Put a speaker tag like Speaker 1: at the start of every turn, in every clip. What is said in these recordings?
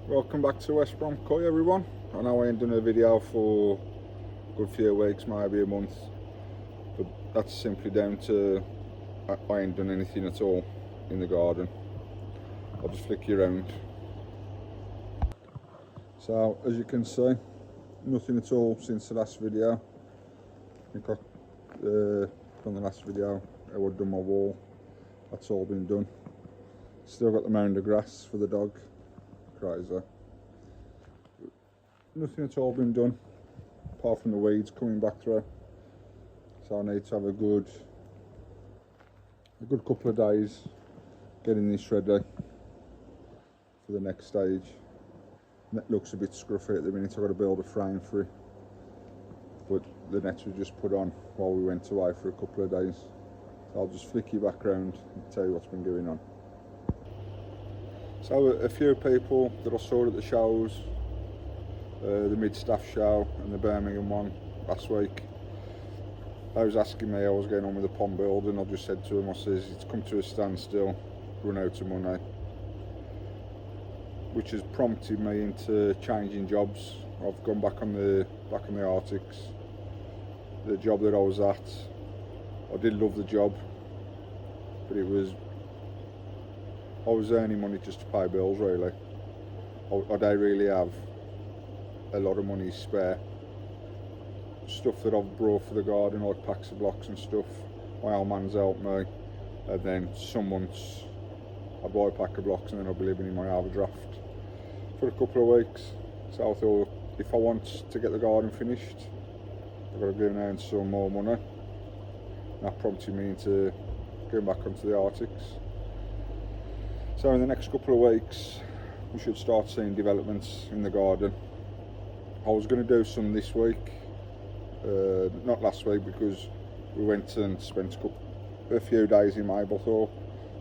Speaker 1: Welcome back to West Brom Koi, everyone. I know I ain't done a video for a good few weeks, maybe a month, but that's simply down to I ain't done anything at all in the garden. I'll just flick you around. So as you can see, nothing at all since the last video. I think from the last video I would have done my wall. That's all been done. Still got the mound of grass for the dog. Crazy. Nothing at all been done apart from the weeds coming back through, so I need to have a good couple of days getting this ready for the next stage. Net looks a bit scruffy at the minute. I've got to build a frame for it, but the nets were just put on while we went away for a couple of days, so I'll just flick you back round and tell you what's been going on. So a few people that I saw at the shows, the mid-staff show and the Birmingham one last week, I was asking me how I was going on with the pond build, and I just said to them, I says, it's come to a standstill, run out of money, which has prompted me into changing jobs. I've gone back on the Arctics, the job that I was at. I did love the job, but I was earning money just to pay bills, really. I don't really have a lot of money spare. Stuff that I've brought for the garden, like packs of blocks and stuff, my old man's helped me, and then some months I buy a pack of blocks and then I'll be living in my overdraft for a couple of weeks. So I thought, if I want to get the garden finished, I've got to go and earn some more money. And that prompted me into going back onto the Arctics. So in the next couple of weeks we should start seeing developments in the garden. I was going to do some this week, not last week, because we went and spent a few days in Mablethorpe.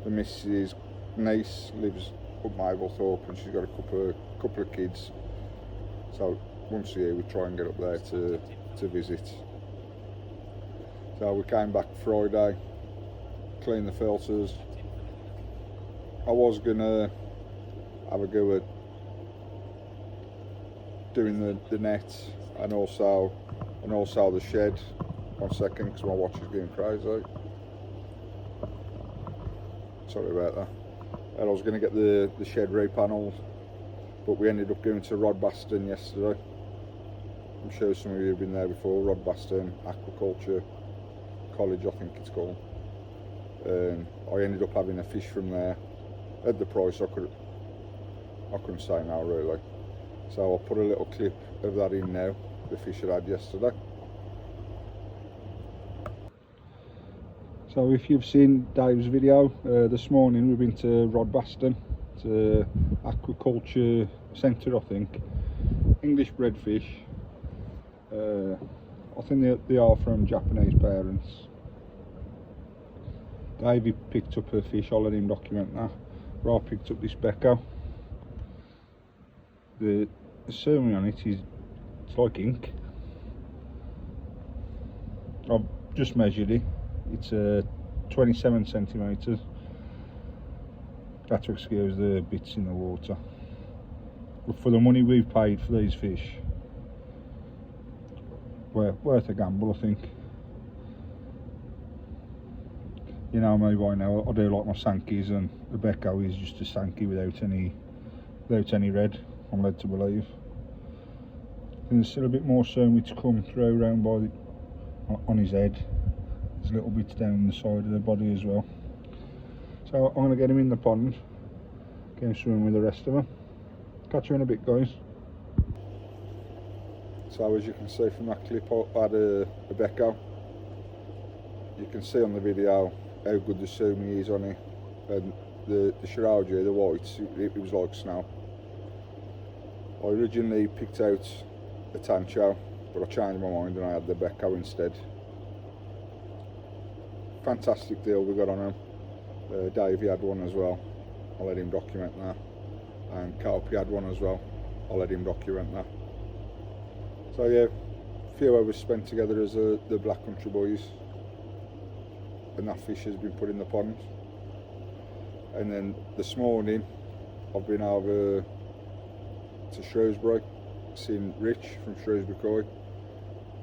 Speaker 1: The Mrs. niece lives up Mablethorpe and she's got a couple of kids, so once a year we try and get up there to visit. So we came back Friday, cleaned the filters. I was gonna have a go at doing the net and also the shed. 1 second, because my watch is getting crazy. Sorry about that. And I was going to get the shed repanelled, but we ended up going to Rodbaston yesterday. I'm sure some of you have been there before. Rodbaston Aquaculture College, I think it's called. I ended up having a fish from there at the price I couldn't say no, really. So I'll put a little clip of that in now, the fish I had yesterday. So if you've seen Dave's video, this morning we've been to Rodbaston, to Aquaculture Centre, I think. English bred fish. I think they are from Japanese parents. Davey picked up a fish, I'll let him document that. But I picked up this Becco. The ceremony on it is, it's like ink. I've just measured it. It's 27 centimetres. Got to excuse the bits in the water. But for the money we've paid for these fish, worth a gamble, I think. You know me by now, I do like my sankes, and the Becco is just a sanke without any red, I'm led to believe. And there's still a bit more ceremony to come through round on his head. There's little bits down the side of the body as well. So I'm going to get him in the pond, get him swimming with the rest of them. Catch you in a bit, guys. So as you can see from that clip, I had a Becco. You can see on the video how good the sumi is on it, and the shirauji, the whites, it was like snow. I originally picked out a tancho, but I changed my mind and I had the Becco instead. Fantastic deal we got on him. Davey had one as well, I'll let him document that. And Carpy had one as well, I'll let him document that. So yeah, a few hours spent together as the Black Country boys, and that fish has been put in the pond. And then this morning I've been over to Shrewsbury, seen Rich from Shrewsbury Koi.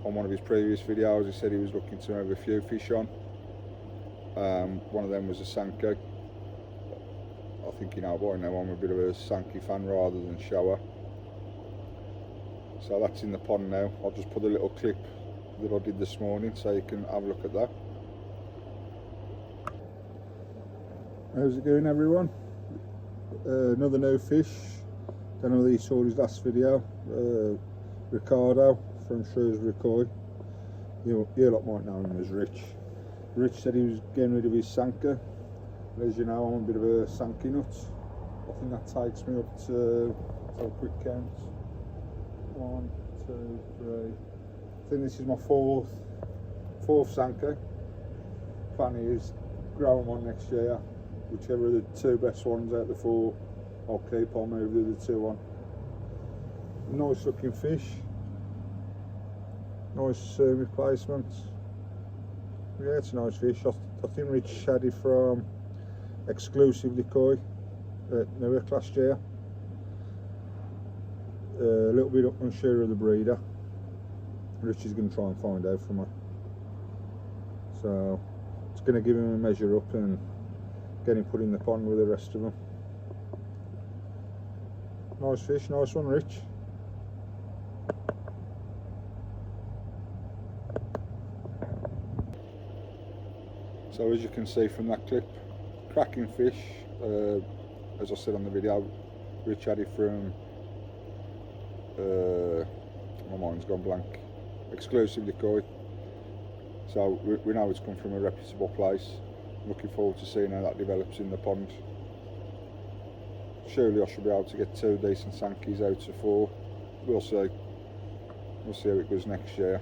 Speaker 1: On one of his previous videos he said he was looking to have a few fish on. One of them was a sanke. I think you know by now I'm a bit of a sanke fan rather than shower. So that's in the pond now. I'll just put a little clip that I did this morning so you can have a look at that. How's it going, everyone? Another no fish. Don't know whether you saw his last video. Ricardo from Shrewsbury Koi. You lot might know him as Rich. Rich said he was getting rid of his sanke. As you know, I'm a bit of a sanke nut. I think that takes me up to a quick count. 1, 2, 3. I think this is my fourth sanke. Plan is grow them on next year. Whichever of the two best ones out of the 4, I'll keep. I'll move the other 2 on. Nice looking fish. Nice replacement. Yeah, it's a nice fish. I think Rich had it from exclusively Koi at Newark last year. A little bit unsure of the breeder. Rich is going to try and find out from her. So it's going to give him a measure up and get him put in the pond with the rest of them. Nice fish, nice one, Rich. So as you can see from that clip, cracking fish. As I said on the video, Rich had it from my mind's gone blank, exclusively Koi. So we know it's come from a reputable place. Looking forward to seeing how that develops in the pond. Surely I should be able to get 2 decent sankes out of 4. We'll see. We'll see how it goes next year.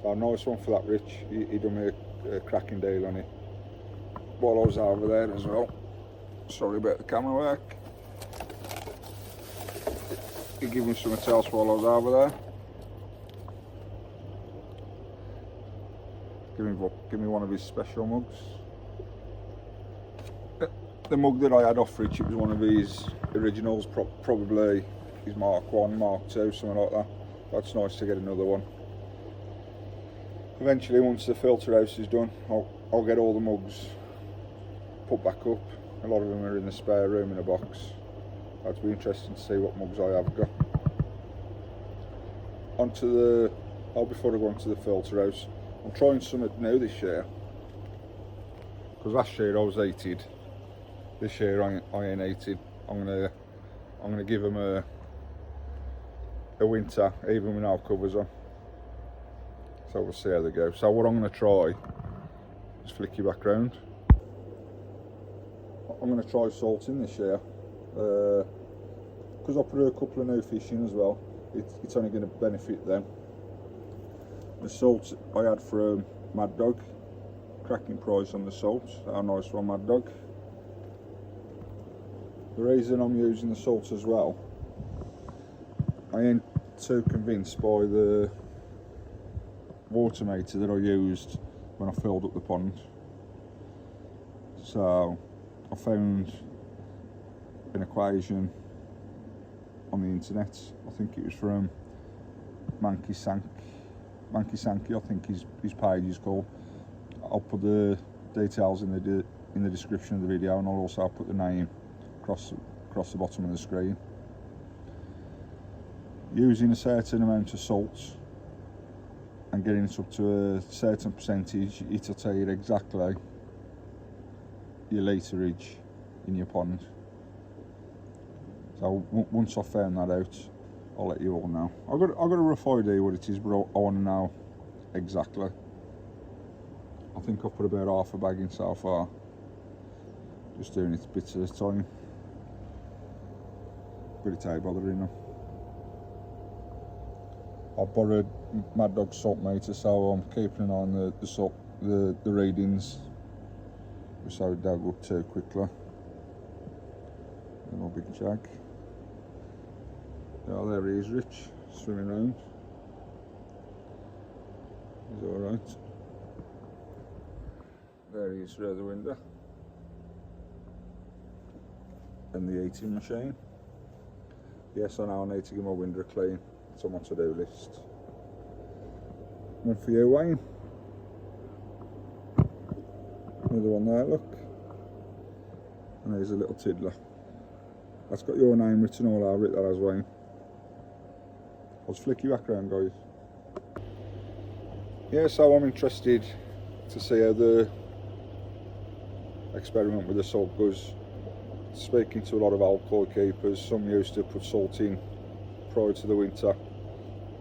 Speaker 1: So nice one for that, Rich. He done me a cracking deal on it while I was over there as well. Sorry about the camera work. He gave me something else while I was over there. Give me one of his special mugs. The mug that I had off Rich, it was one of his originals, probably his Mark 1, Mark 2, something like that. That's nice to get another one. Eventually, once the filter house is done, I'll get all the mugs put back up. A lot of them are in the spare room in a box. That'll be interesting to see what mugs I have got. Before I go on to the filter house, I'm trying something new this year. Because last year I was 80'd. This year I ain't 80'd. I'm gonna give them a winter, even with no covers on. So we'll see how they go. So what I'm gonna try is flick you back round. I'm gonna try salting this year. Because I put a couple of new fish in as well. It's only going to benefit them. The salt I had from Mad Dog, cracking price on the salt. How nice one, Mad Dog. The reason I'm using the salt as well, I ain't too convinced by the water meter that I used when I filled up the pond. So I found an equation on the internet. I think it was from sanke, I think his page is called. I'll put the details in the description of the video, and I'll also put the name across the bottom of the screen. Using a certain amount of salt and getting it up to a certain percentage, it'll tell you exactly your literage in your pond. So once I've found that out, I'll let you all know. I've got a rough idea what it is, but I want to know exactly. I think I've put about half a bag in so far. Just doing it bits at a time. But it ain't bothering them. I borrowed Mad Dog's salt meter, so I'm keeping an eye on the salt, the readings, so it don't go up too quickly. A little big jag. Oh, there he is, Rich, swimming around. He's alright. There he is through the window. And the eating machine. Yes, I know I need to give my window a clean. It's on my to-do list. One for you, Wayne. Another one there, look. And there's a little tiddler. That's got your name written all over it, that has, Wayne. I'll just flick you back around, guys. Yeah, so I'm interested to see how the experiment with the salt goes. Speaking to a lot of old koi keepers, some used to put salt in prior to the winter,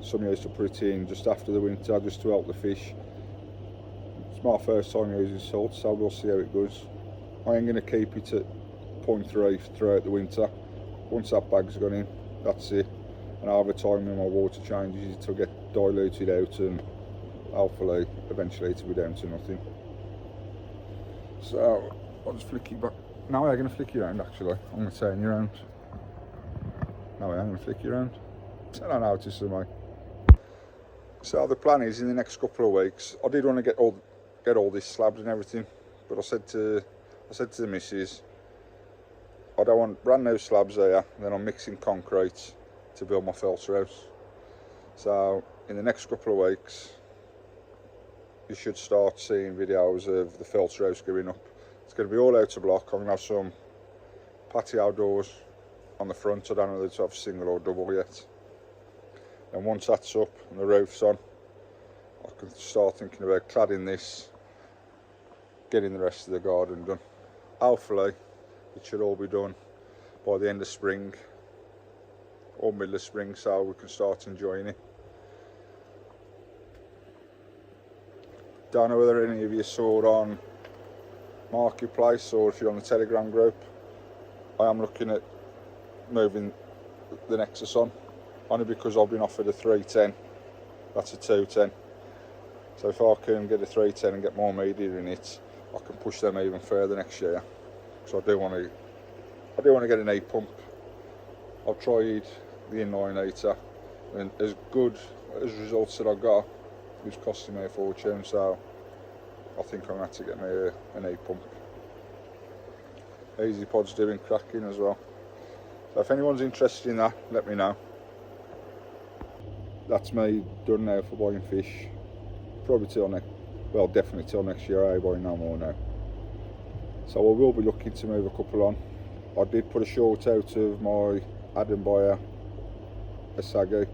Speaker 1: some used to put it in just after the winter just to help the fish. It's my first time using salt, so we'll see how it goes. I am going to keep it at 0.3 throughout the winter. Once that bag's gone in, that's it. And over time when my water changes, it'll get diluted out and hopefully eventually it'll be down to nothing. So I'll just flick you back. No, I'm going to flick you around actually. I'm going to turn you around. No, I'm going to flick you around. I don't notice something. So the plan is in the next couple of weeks, I did want to get all this slabs and everything, but I said to the missus, I don't want brand new slabs there, and then I'm mixing concrete to build my filter house. So in the next couple of weeks, you should start seeing videos of the filter house going up. It's going to be all out of block. I'm going to have some patio doors on the front. I don't know whether to have single or double yet. And once that's up and the roof's on, I can start thinking about cladding this, getting the rest of the garden done. Hopefully it should all be done by the end of spring or middle of spring, so we can start enjoying it. Don't know whether any of you saw it on Marketplace or if you're on the Telegram group. I am looking at moving the Nexus on, only because I've been offered a 310. That's a 210. So if I can get a 310 and get more media in it, I can push them even further next year. So I do want to get an heat pump. I've tried the inline heater, and as good as results that I got, it was costing me a fortune. So I think I'm going to have to get me an heat pump. Easy Pod's doing cracking as well. So if anyone's interested in that, let me know. That's me done now for buying fish. Probably till definitely till next year. I buy no more now. So I will be looking to move a couple on. I did put a short out of my Adam buyer, a sanke.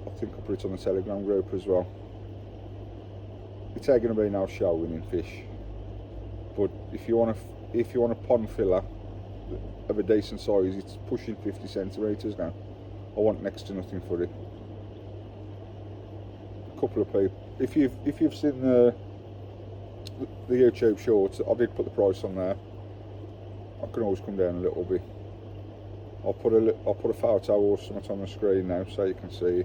Speaker 1: I think I put it on the Telegram group as well. It's ain't going to be no show winning fish, but if you want a pond filler of a decent size, it's pushing 50 centimetres now. I want next to nothing for it. A couple of people, if you've seen the YouTube shorts, I did put the price on there. I can always come down a little bit. I'll put a photo or something on the screen now so you can see.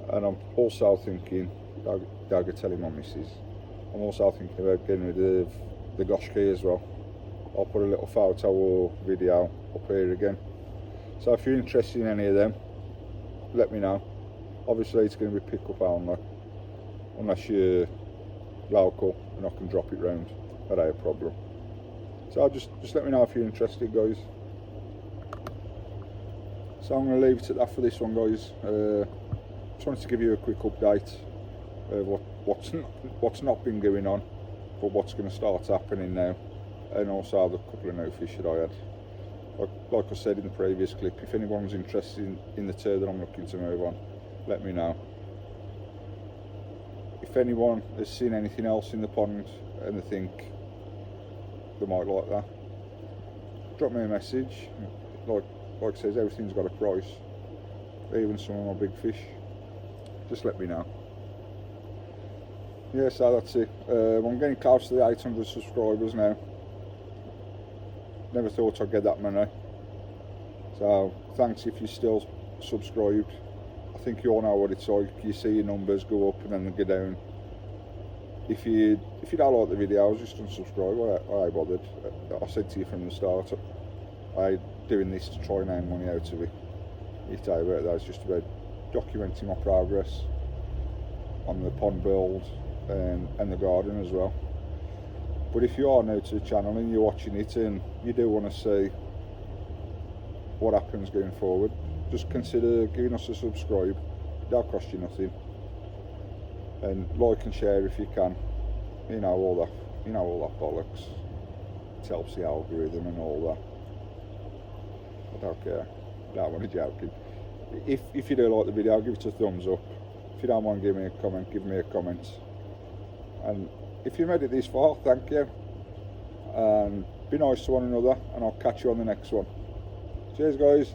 Speaker 1: And I'm also thinking, I'll telling my missus, I'm also thinking about getting rid of the gosh key as well. I'll put a little photo or video up here again. So if you're interested in any of them, let me know. Obviously it's going to be pick up only, unless you're local and I can drop it round. That ain't a problem. So just let me know if you're interested, guys. So I'm going to leave it at that for this one, guys. Just wanted to give you a quick update of what's not been going on, but what's going to start happening now, and also the couple of new fish that I had. Like I said in the previous clip, if anyone's interested in the two that I'm looking to move on, let me know. If anyone has seen anything else in the pond and they think they might like that, drop me a message. Like I said, everything's got a price, even some of my big fish. Just let me know. Yeah, so that's it. I'm getting close to the 800 subscribers now. Never thought I'd get that many. So thanks if you're still subscribed. I think you all know what it's like. You see your numbers go up and then they go down. If you don't like the videos, just unsubscribe. I ain't bothered. I said to you from the start, I ain't doing this to try and earn money out of it. It's about that. It's just about documenting my progress on the pond build and the garden as well. But if you are new to the channel and you're watching it and you do want to see what happens going forward. Just consider giving us a subscribe. That'll cost you nothing. And like and share if you can. You know all that bollocks. It helps the algorithm and all that. I don't care. I'm only joking. If you do like the video, give it a thumbs up. If you don't want to give me a comment, give me a comment. And if you made it this far, thank you. And be nice to one another, and I'll catch you on the next one. Cheers guys.